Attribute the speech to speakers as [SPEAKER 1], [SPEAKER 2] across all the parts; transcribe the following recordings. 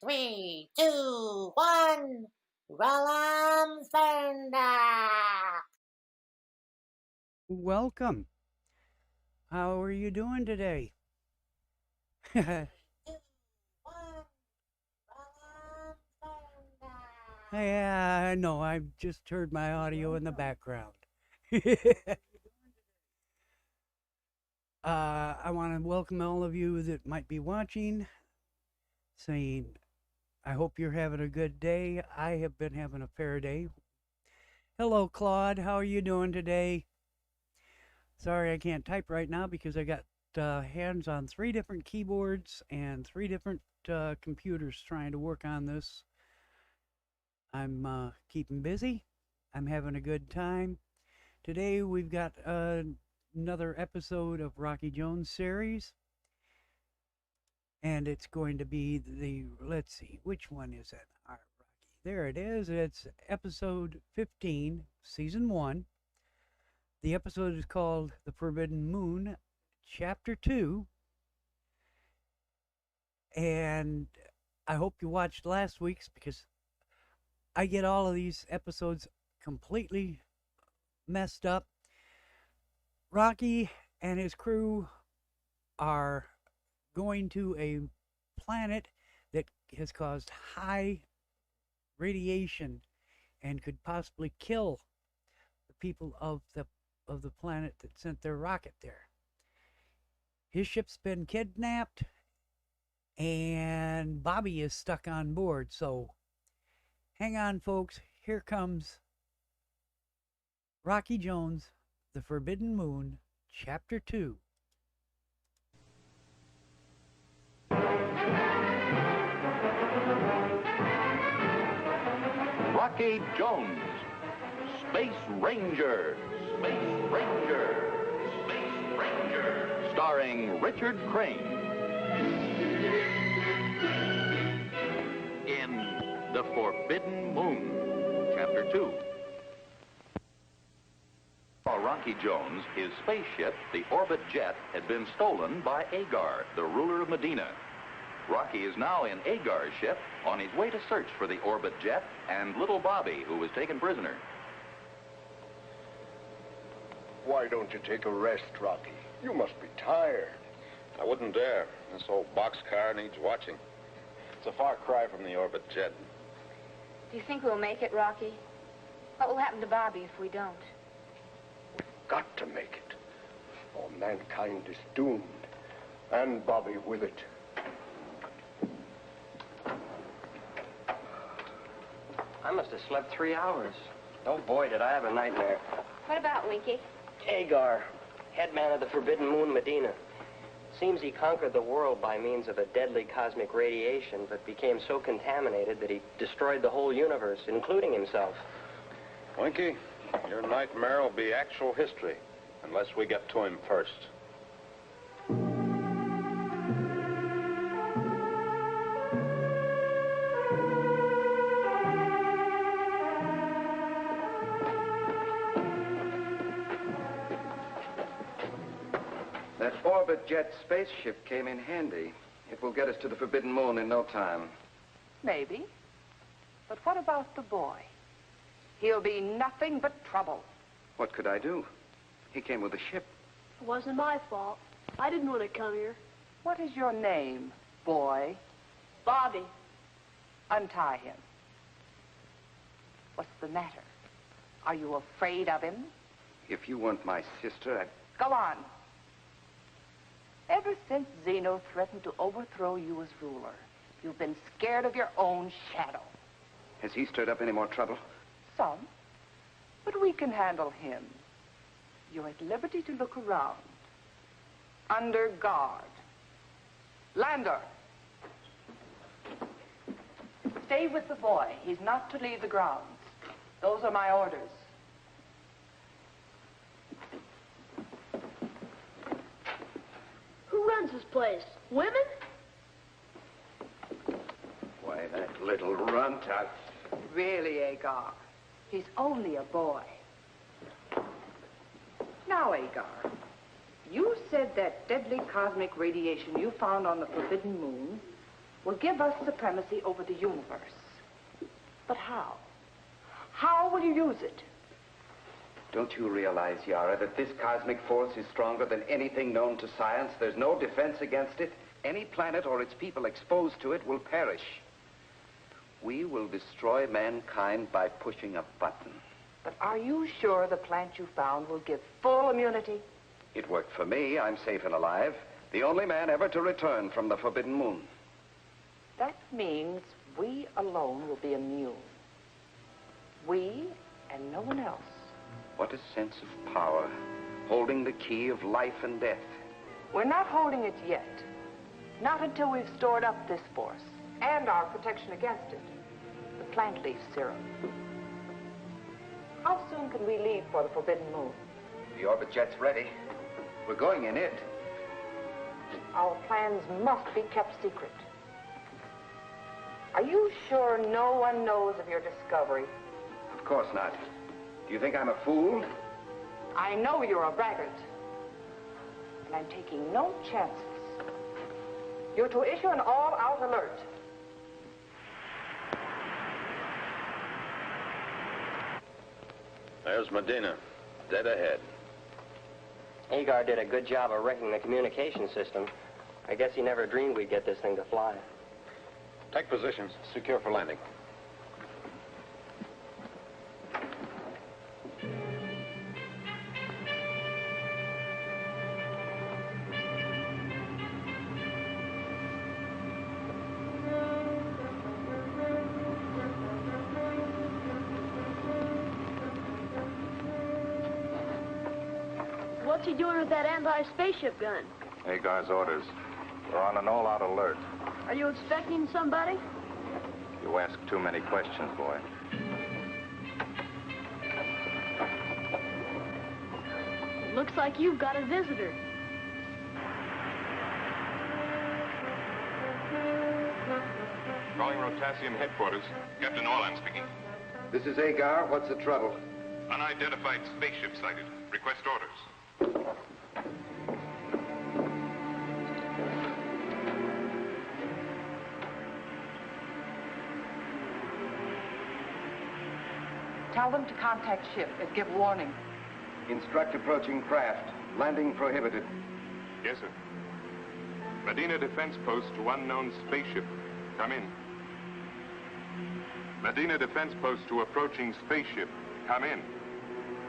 [SPEAKER 1] Three, two, one. Roll on thunder.
[SPEAKER 2] Welcome. How are you doing today? Yeah, I know. I just heard my audio in the background. I want to welcome all of you that might be watching, saying, I hope you're having a good day. I have been having a fair day. Hello, Claude. How are you doing today? Sorry, I can't type right now because I got hands on 3 different keyboards and 3 different computers trying to work on this. I'm keeping busy. I'm having a good time. Today we've got another episode of Rocky Jones series. And it's going to be let's see, which one is it? Rocky. There it is. It's episode 15, season 1. The episode is called The Forbidden Moon, chapter 2. And I hope you watched last week's because I get all of these episodes completely messed up. Rocky and his crew are going to a planet that has caused high radiation and could possibly kill the people of the planet that sent their rocket there. His ship's been kidnapped and Bobby is stuck on board, so hang on, folks. Here comes Rocky Jones, The Forbidden Moon, Chapter 2.
[SPEAKER 3] Rocky Jones, Space Ranger, Space Ranger, Space Ranger, starring Richard Crane. In The Forbidden Moon, Chapter 2. While Rocky Jones, his spaceship, the Orbit Jet, had been stolen by Agar, the ruler of Medina. Rocky is now in Agar's ship on his way to search for the Orbit Jet and little Bobby, who was taken prisoner.
[SPEAKER 4] Why don't you take a rest, Rocky? You must be tired.
[SPEAKER 5] I wouldn't dare. This old boxcar needs watching. It's a far cry from the Orbit Jet.
[SPEAKER 6] Do you think we'll make it, Rocky? What will happen to Bobby if we don't?
[SPEAKER 4] We've got to make it. Or mankind is doomed. And Bobby with it.
[SPEAKER 7] I must have slept 3 hours. Oh, boy, did I have a nightmare.
[SPEAKER 6] What about Winky?
[SPEAKER 7] Agar, headman of the Forbidden Moon, Medina. Seems he conquered the world by means of a deadly cosmic radiation, but became so contaminated that he destroyed the whole universe, including himself.
[SPEAKER 5] Winky, your nightmare will be actual history, unless we get to him first.
[SPEAKER 8] That Orbit Jet spaceship came in handy. It will get us to the Forbidden Moon in no time.
[SPEAKER 9] Maybe. But what about the boy? He'll be nothing but trouble.
[SPEAKER 8] What could I do? He came with the ship.
[SPEAKER 10] It wasn't my fault. I didn't want to come here.
[SPEAKER 9] What is your name, boy?
[SPEAKER 10] Bobby.
[SPEAKER 9] Untie him. What's the matter? Are you afraid of him?
[SPEAKER 8] If you want my sister,
[SPEAKER 9] Go on. Ever since Zeno threatened to overthrow you as ruler, you've been scared of your own shadow.
[SPEAKER 8] Has he stirred up any more trouble?
[SPEAKER 9] Some. But we can handle him. You're at liberty to look around. Under guard. Lander. Stay with the boy. He's not to leave the grounds. Those are my orders.
[SPEAKER 10] Who runs this place? Women?
[SPEAKER 8] Why, that little runt.
[SPEAKER 9] Really, Agar. He's only a boy. Now, Agar, you said that deadly cosmic radiation you found on the Forbidden Moon will give us supremacy over the universe. But how? How will you use it?
[SPEAKER 8] Don't you realize, Yara, that this cosmic force is stronger than anything known to science? There's no defense against it. Any planet or its people exposed to it will perish. We will destroy mankind by pushing a button.
[SPEAKER 9] But are you sure the plant you found will give full immunity?
[SPEAKER 8] It worked for me. I'm safe and alive. The only man ever to return from the Forbidden Moon.
[SPEAKER 9] That means we alone will be immune. We and no one else.
[SPEAKER 8] What a sense of power, holding the key of life and death.
[SPEAKER 9] We're not holding it yet. Not until we've stored up this force and our protection against it. The plant leaf serum. How soon can we leave for the Forbidden Moon?
[SPEAKER 8] The orbit jet's ready. We're going in it.
[SPEAKER 9] Our plans must be kept secret. Are you sure no one knows of your discovery?
[SPEAKER 8] Of course not. Do you think I'm a fool?
[SPEAKER 9] I know you're a braggart. And I'm taking no chances. You're to issue an all-out alert.
[SPEAKER 5] There's Medina, dead ahead.
[SPEAKER 7] Agar did a good job of wrecking the communication system. I guess he never dreamed we'd get this thing to fly.
[SPEAKER 5] Take positions. Secure for landing.
[SPEAKER 10] What's he doing with that anti-spaceship gun?
[SPEAKER 5] Agar's orders. We're on an all-out alert.
[SPEAKER 10] Are you expecting somebody?
[SPEAKER 5] You ask too many questions, boy.
[SPEAKER 10] Looks like you've got a visitor.
[SPEAKER 11] Calling Rotassium headquarters. Captain Orlan speaking.
[SPEAKER 8] This is Agar. What's the trouble?
[SPEAKER 11] Unidentified spaceship sighted. Request orders.
[SPEAKER 9] Tell them to contact ship and give warning.
[SPEAKER 8] Instruct approaching craft. Landing prohibited.
[SPEAKER 11] Yes, sir. Medina defense post to unknown spaceship. Come in. Medina defense post to approaching spaceship. Come in.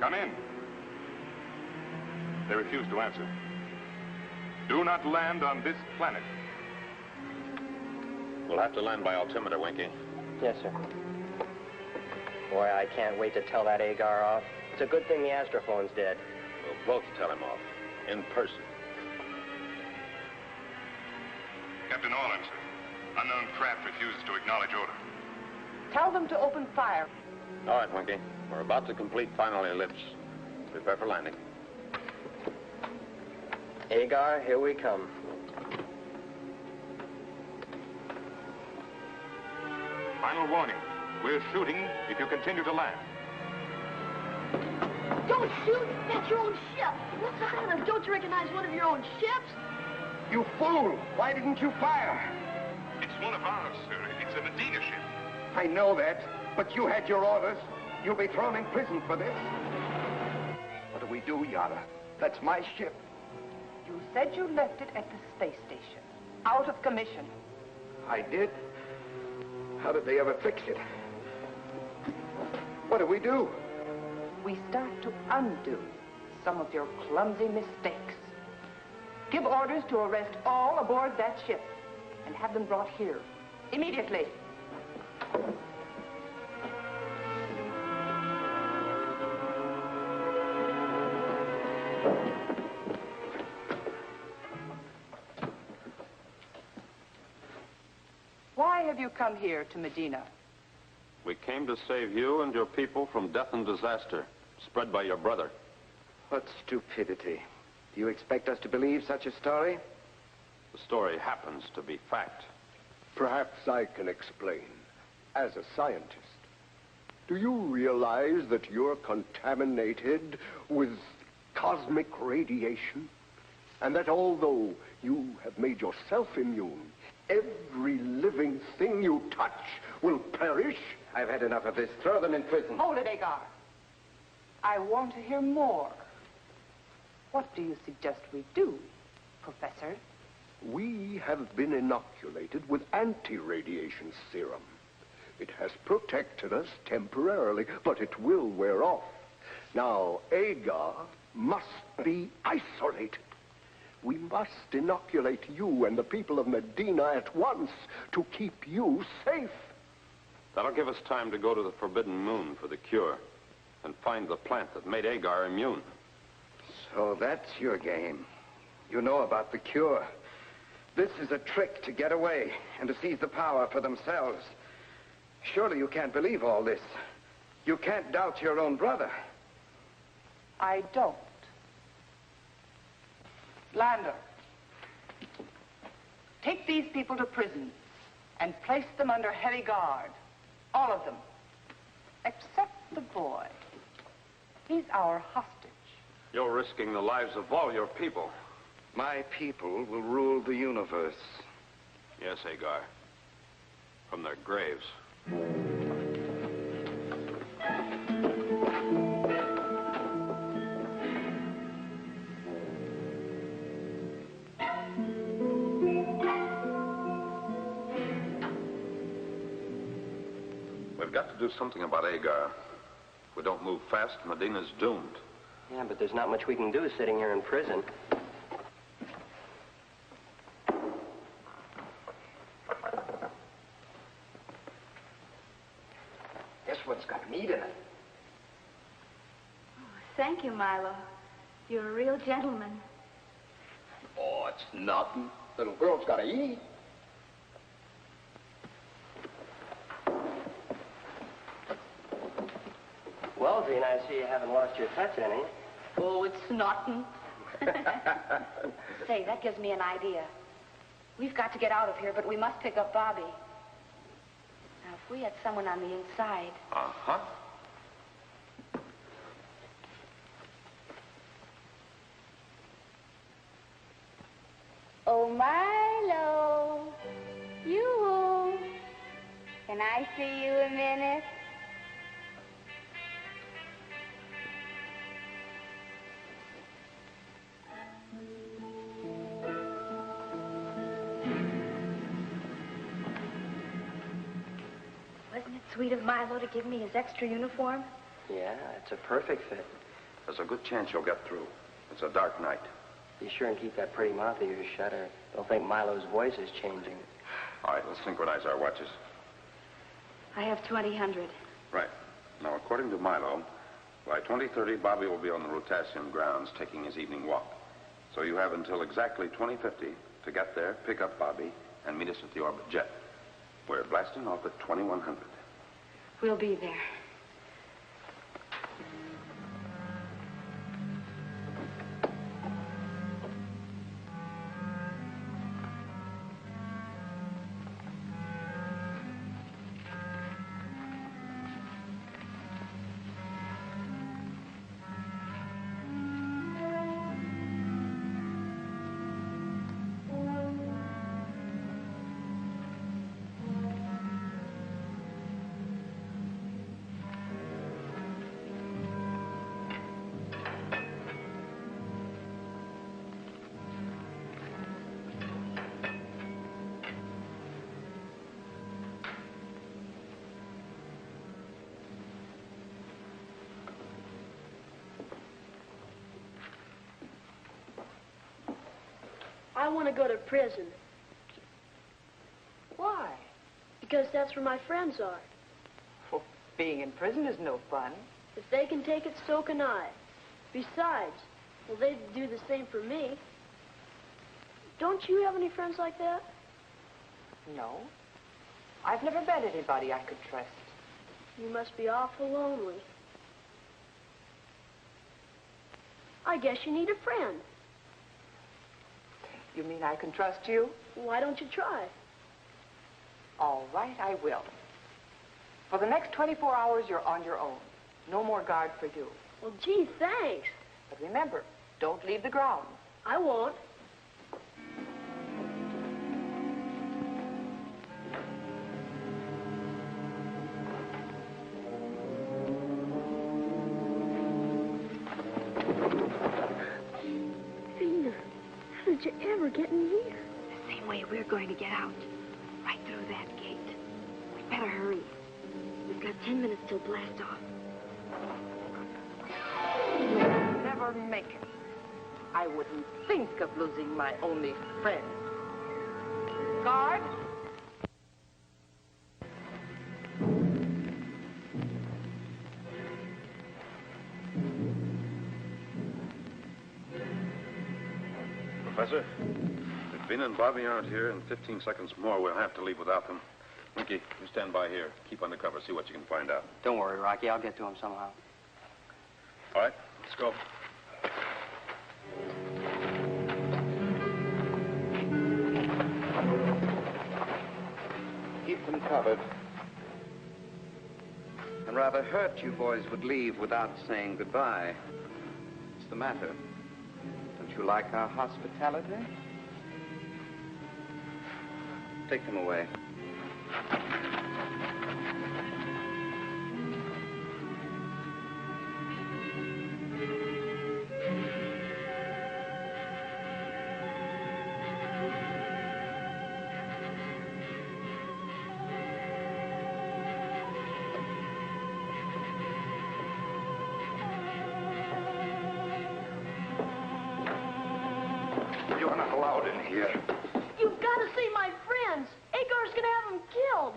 [SPEAKER 11] Come in. They refuse to answer. Do not land on this planet.
[SPEAKER 5] We'll have to land by altimeter, Winky.
[SPEAKER 7] Yes, sir. Boy, I can't wait to tell that Agar off. It's a good thing the astrophone's dead.
[SPEAKER 5] We'll both tell him off. In person.
[SPEAKER 11] Captain Orlan, sir. Unknown craft refuses to acknowledge order.
[SPEAKER 9] Tell them to open fire.
[SPEAKER 5] All right, Winky. We're about to complete final ellipse. Prepare for landing.
[SPEAKER 7] Agar, here we come.
[SPEAKER 11] Final warning. We're shooting if you continue to land.
[SPEAKER 10] Don't shoot! That's your own ship! What's the matter? Don't you recognize one of your own ships?
[SPEAKER 4] You fool! Why didn't you fire?
[SPEAKER 11] It's one of ours, sir. It's a Medina ship.
[SPEAKER 4] I know that, but you had your orders. You'll be thrown in prison for this. What do we do, Yara? That's my ship.
[SPEAKER 9] You said you left it at the space station. Out of commission.
[SPEAKER 4] I did? How did they ever fix it? What do we do?
[SPEAKER 9] We start to undo some of your clumsy mistakes. Give orders to arrest all aboard that ship and have them brought here immediately. Why have you come here to Medina?
[SPEAKER 5] We came to save you and your people from death and disaster, spread by your brother.
[SPEAKER 8] What stupidity. Do you expect us to believe such a story?
[SPEAKER 5] The story happens to be fact.
[SPEAKER 4] Perhaps I can explain. As a scientist, do you realize that you're contaminated with cosmic radiation? And that although you have made yourself immune, Every living thing you touch will perish.
[SPEAKER 8] I've had enough of this. Throw them in prison.
[SPEAKER 9] Hold it, Agar. I want to hear more. What do you suggest we do, Professor?
[SPEAKER 4] We have been inoculated with anti-radiation serum. It has protected us temporarily, but it will wear off. Now, Agar must be isolated. We must inoculate you and the people of Medina at once to keep you safe.
[SPEAKER 5] That'll give us time to go to the Forbidden Moon for the cure and find the plant that made Agar immune.
[SPEAKER 8] So that's your game. You know about the cure. This is a trick to get away and to seize the power for themselves. Surely you can't believe all this. You can't doubt your own brother.
[SPEAKER 9] I don't. Lander, take these people to prison and place them under heavy guard. All of them. Except the boy. He's our hostage.
[SPEAKER 5] You're risking the lives of all your people.
[SPEAKER 8] My people will rule the universe.
[SPEAKER 5] Yes, Agar. From their graves. We've got to do something about Agar. If we don't move fast, Medina's doomed.
[SPEAKER 7] Yeah, but there's not much we can do sitting here in prison.
[SPEAKER 8] Guess what's got meat in it?
[SPEAKER 6] Thank you, Milo. You're a real gentleman.
[SPEAKER 4] Oh, it's nothing. Little girl's got to eat.
[SPEAKER 7] Well, Vina, I see you haven't lost your touch any.
[SPEAKER 9] Oh, it's nothing.
[SPEAKER 6] Say, that gives me an idea. We've got to get out of here, but we must pick up Bobby. Now, if we had someone on the inside...
[SPEAKER 5] Uh-huh.
[SPEAKER 6] Oh, Milo, you. Can I see you a minute? Wasn't it sweet of Milo to give me his extra uniform?
[SPEAKER 7] Yeah, it's a perfect fit.
[SPEAKER 5] There's a good chance you'll get through. It's a dark night.
[SPEAKER 7] Be sure and keep that pretty mouth of yours shut, or they'll think Milo's voice is changing.
[SPEAKER 5] All right, let's synchronize our watches.
[SPEAKER 6] I have 2000.
[SPEAKER 5] Right. Now, according to Milo, by 2030, Bobby will be on the Rotasium grounds taking his evening walk. So you have until exactly 2050 to get there, pick up Bobby, and meet us at the orbit jet. We're blasting off at 2100.
[SPEAKER 6] We'll be there.
[SPEAKER 10] I want to go to prison.
[SPEAKER 9] Why?
[SPEAKER 10] Because that's where my friends are.
[SPEAKER 9] Well, being in prison is no fun.
[SPEAKER 10] If they can take it, so can I. Besides, well, they'd do the same for me. Don't you have any friends like that?
[SPEAKER 9] No. I've never met anybody I could trust.
[SPEAKER 10] You must be awful lonely. I guess you need a friend.
[SPEAKER 9] You mean I can trust you?
[SPEAKER 10] Why don't you try?
[SPEAKER 9] All right, I will. For the next 24 hours, you're on your own. No more guard for you.
[SPEAKER 10] Well, gee, thanks.
[SPEAKER 9] But remember, don't leave the grounds.
[SPEAKER 10] I won't. you ever get in here?
[SPEAKER 6] The same way we're going to get out. Right through that gate. We better hurry. We've got 10 minutes till blast off.
[SPEAKER 9] You'll never make it. I wouldn't think of losing my only friend. Guard!
[SPEAKER 5] Professor, if Vina and Bobby aren't here, in 15 seconds more, we'll have to leave without them. Winky, you stand by here. Keep undercover. See what you can find out.
[SPEAKER 7] Don't worry, Rocky. I'll get to him somehow.
[SPEAKER 5] All right, let's go.
[SPEAKER 8] Keep them covered. And rather hurt you boys would leave without saying goodbye. What's the matter? Don't you like our hospitality? Take them away.
[SPEAKER 4] You're not allowed in here.
[SPEAKER 10] You've got to see my friends. Agar's gonna have them killed.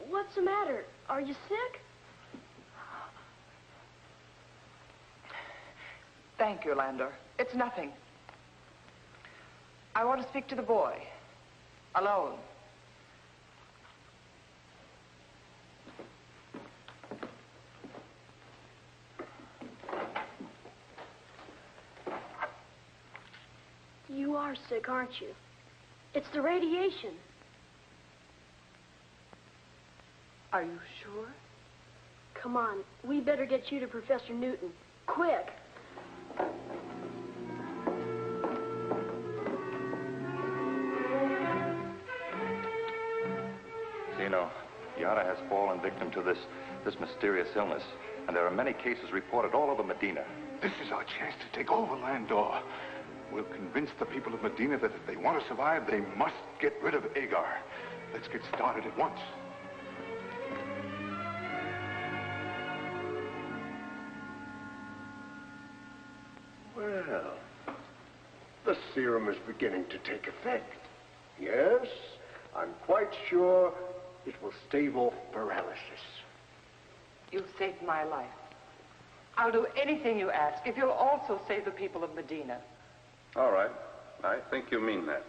[SPEAKER 10] What's the matter? Are you sick?
[SPEAKER 9] Thank you, Lander. It's nothing. I want to speak to the boy. Alone.
[SPEAKER 10] You are sick, aren't you? It's the radiation.
[SPEAKER 9] Are you sure?
[SPEAKER 10] Come on, we better get you to Professor Newton. Quick.
[SPEAKER 3] Zeno, Yara has fallen victim to this mysterious illness, and there are many cases reported all over Medina.
[SPEAKER 12] This is our chance to take over Landor. We'll convince the people of Medina that if they want to survive, they must get rid of Agar. Let's get started at once.
[SPEAKER 4] Well, the serum is beginning to take effect. Yes, I'm quite sure it will stave off paralysis.
[SPEAKER 9] You saved my life. I'll do anything you ask if you'll also save the people of Medina.
[SPEAKER 5] All right. I think you mean that.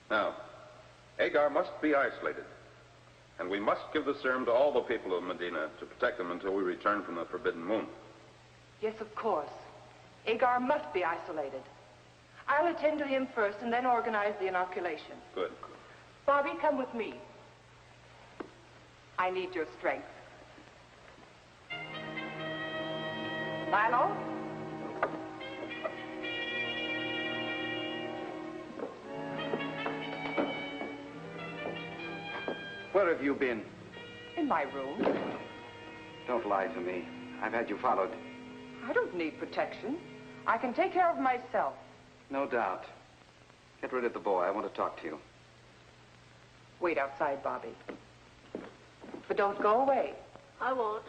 [SPEAKER 5] Now, Agar must be isolated. And we must give the serum to all the people of Medina to protect them until we return from the Forbidden Moon.
[SPEAKER 9] Yes, of course. Agar must be isolated. I'll attend to him first and then organize the inoculation.
[SPEAKER 5] Good.
[SPEAKER 9] Bobby, come with me. I need your strength. Milo?
[SPEAKER 8] Where have you been?
[SPEAKER 9] In my room.
[SPEAKER 8] Don't lie to me. I've had you followed.
[SPEAKER 9] I don't need protection. I can take care of myself.
[SPEAKER 8] No doubt. Get rid of the boy. I want to talk to you.
[SPEAKER 9] Wait outside, Bobby. But don't go away.
[SPEAKER 10] I won't.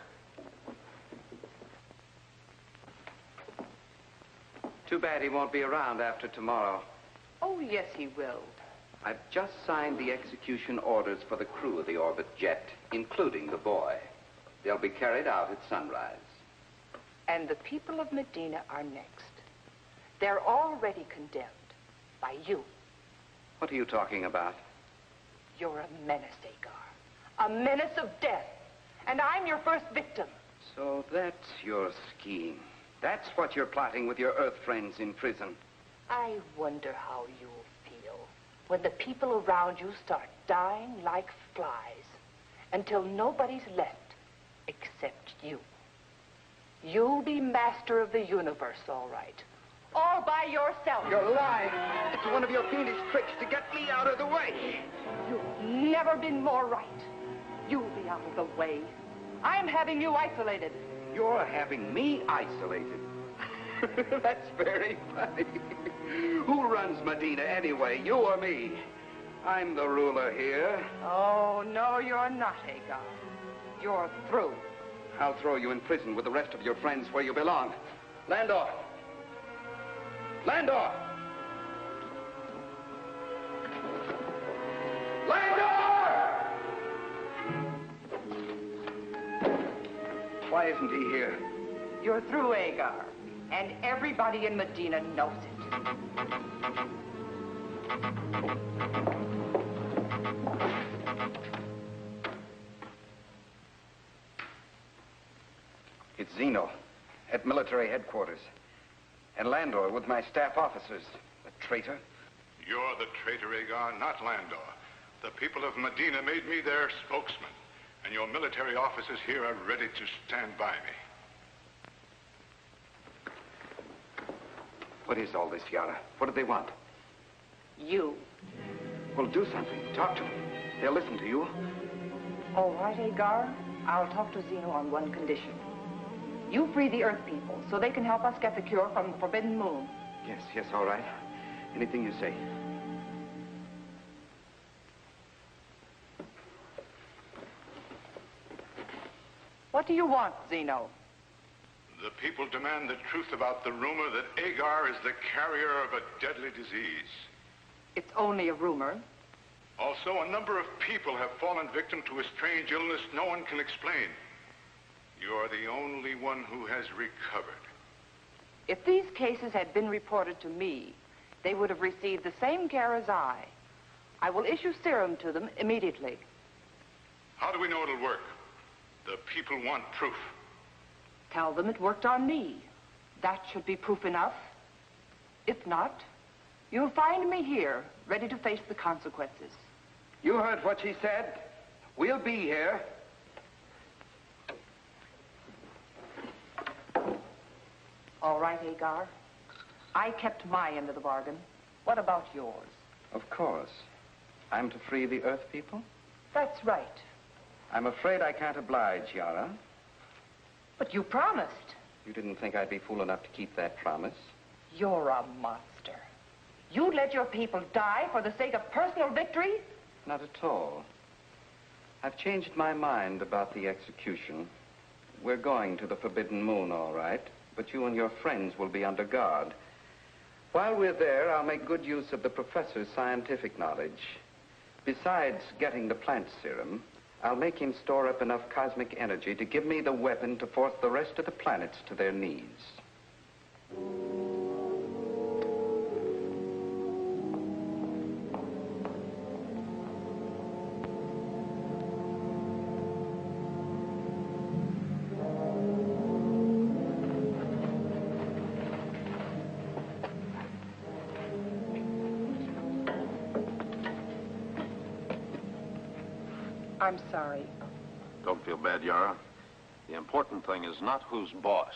[SPEAKER 8] Too bad he won't be around after tomorrow.
[SPEAKER 9] Oh, yes, he will.
[SPEAKER 8] I've just signed the execution orders for the crew of the Orbit jet, including the boy. They'll be carried out at sunrise.
[SPEAKER 9] And the people of Medina are next. They're already condemned by you.
[SPEAKER 8] What are you talking about?
[SPEAKER 9] You're a menace, Agar. A menace of death. And I'm your first victim.
[SPEAKER 8] So that's your scheme. That's what you're plotting with your Earth friends in prison.
[SPEAKER 9] I wonder how you'll feel when the people around you start dying like flies until nobody's left except you. You'll be master of the universe, all right. All by yourself.
[SPEAKER 8] You're lying. It's one of your fiendish tricks to get me out of the way.
[SPEAKER 9] You've never been more right. You'll be out of the way. I'm having you isolated.
[SPEAKER 8] You're having me isolated. That's very funny. Who runs Medina anyway, you or me? I'm the ruler here.
[SPEAKER 9] Oh, no, you're not, Hagar. You're through.
[SPEAKER 8] I'll throw you in prison with the rest of your friends where you belong. Landor! Landor! Landor! Why isn't he here?
[SPEAKER 9] You're through, Hagar. And everybody in Medina knows it.
[SPEAKER 8] It's Zeno at military headquarters. And Landor with my staff officers. The traitor.
[SPEAKER 12] You're the traitor, Agar, not Landor. The people of Medina made me their spokesman, and your military officers here are ready to stand by me.
[SPEAKER 8] What is all this, Yara? What do they want?
[SPEAKER 9] You.
[SPEAKER 8] Well, do something. Talk to them. They'll listen to you.
[SPEAKER 9] All right, Hagar. I'll talk to Zeno on one condition. You free the Earth people so they can help us get the cure from the Forbidden Moon.
[SPEAKER 8] Yes, all right. Anything you say.
[SPEAKER 9] What do you want, Zeno?
[SPEAKER 12] The people demand the truth about the rumor that Agar is the carrier of a deadly disease.
[SPEAKER 9] It's only a rumor.
[SPEAKER 12] Also, a number of people have fallen victim to a strange illness no one can explain. You're the only one who has recovered.
[SPEAKER 9] If these cases had been reported to me, they would have received the same care as I. I will issue serum to them immediately.
[SPEAKER 12] How do we know it'll work? The people want proof.
[SPEAKER 9] Tell them it worked on me. That should be proof enough. If not, you'll find me here, ready to face the consequences.
[SPEAKER 8] You heard what she said. We'll be here.
[SPEAKER 9] All right, Hagar. I kept my end of the bargain. What about yours?
[SPEAKER 8] Of course. I'm to free the Earth people?
[SPEAKER 9] That's right.
[SPEAKER 8] I'm afraid I can't oblige, Yara.
[SPEAKER 9] But you promised.
[SPEAKER 8] You didn't think I'd be fool enough to keep that promise?
[SPEAKER 9] You're a monster. You'd let your people die for the sake of personal victory?
[SPEAKER 8] Not at all. I've changed my mind about the execution. We're going to the Forbidden Moon, all right, but you and your friends will be under guard. While we're there, I'll make good use of the professor's scientific knowledge. Besides getting the plant serum, I'll make him store up enough cosmic energy to give me the weapon to force the rest of the planets to their knees.
[SPEAKER 9] I'm sorry.
[SPEAKER 5] Don't feel bad, Yara. The important thing is not who's boss.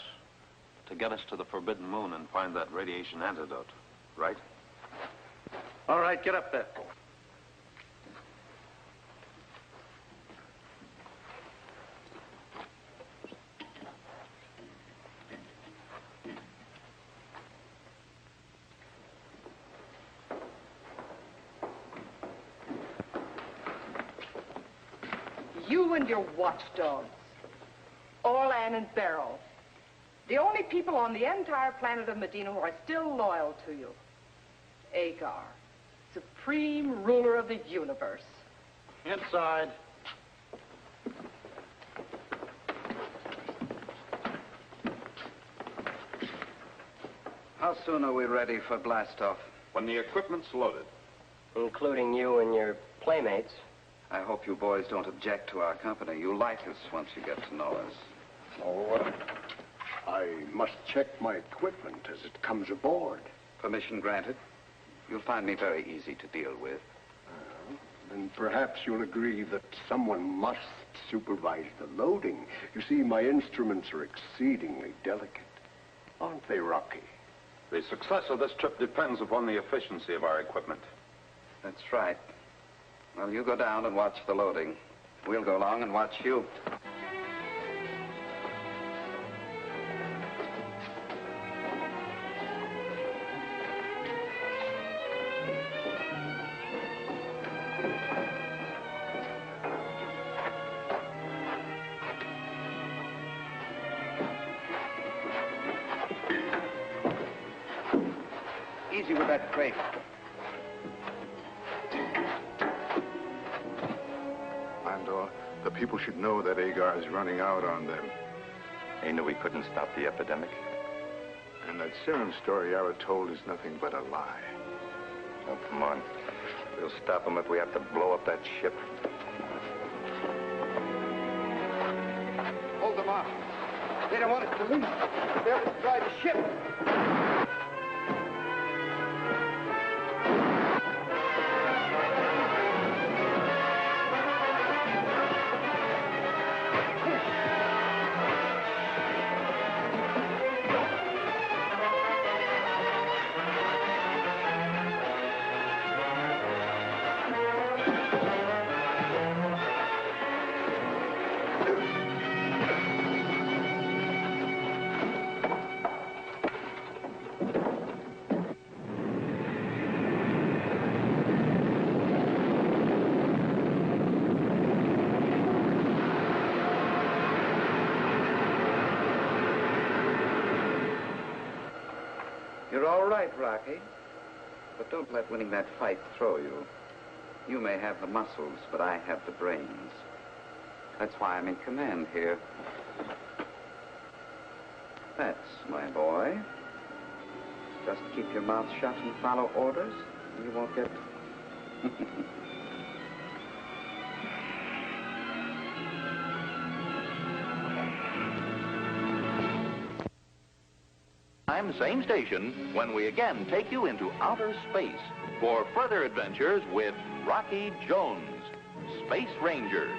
[SPEAKER 5] To get us to the Forbidden Moon and find that radiation antidote, right?
[SPEAKER 8] All right, get up there.
[SPEAKER 9] You and your watchdogs, Orlan and Beryl, the only people on the entire planet of Medina who are still loyal to you. Agar, supreme ruler of the universe.
[SPEAKER 5] Inside.
[SPEAKER 8] How soon are we ready for blastoff?
[SPEAKER 5] When the equipment's loaded.
[SPEAKER 7] Including you and your playmates.
[SPEAKER 8] I hope you boys don't object to our company. You'll like us once you get to know us.
[SPEAKER 4] Oh, I must check my equipment as it comes aboard.
[SPEAKER 8] Permission granted. You'll find me very easy to deal with.
[SPEAKER 4] Then perhaps you'll agree that someone must supervise the loading. You see, my instruments are exceedingly delicate. Aren't they, Rocky?
[SPEAKER 5] The success of this trip depends upon the efficiency of our equipment.
[SPEAKER 8] That's right. Well, you go down and watch the loading. We'll go along and watch you. with that crate.
[SPEAKER 12] Landor, the people should know that Agar is running out on them.
[SPEAKER 5] He knew we couldn't stop the epidemic.
[SPEAKER 12] And that serum story Yara told is nothing but a lie.
[SPEAKER 5] Oh, come on. We'll stop him if we have to blow up that ship.
[SPEAKER 8] Hold them off. They don't want us to leave. They'll destroy the ship. You're all right, Rocky. But don't let winning that fight throw you. You may have the muscles, but I have the brains. That's why I'm in command here. That's my boy. Just keep your mouth shut and follow orders, and you won't get...
[SPEAKER 3] Time, same station, when we again take you into outer space for further adventures with Rocky Jones, Space Ranger.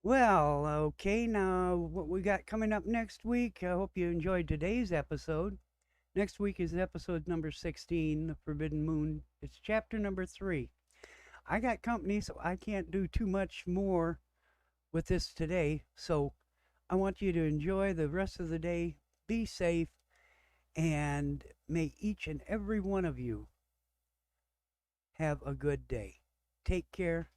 [SPEAKER 2] Well, okay, now what we got coming up next week, I hope you enjoyed today's episode. Next week is episode number 16, The Forbidden Moon. It's chapter number 3. I got company, so I can't do too much more with this today, so I want you to enjoy the rest of the day, be safe, and may each and every one of you have a good day. Take care.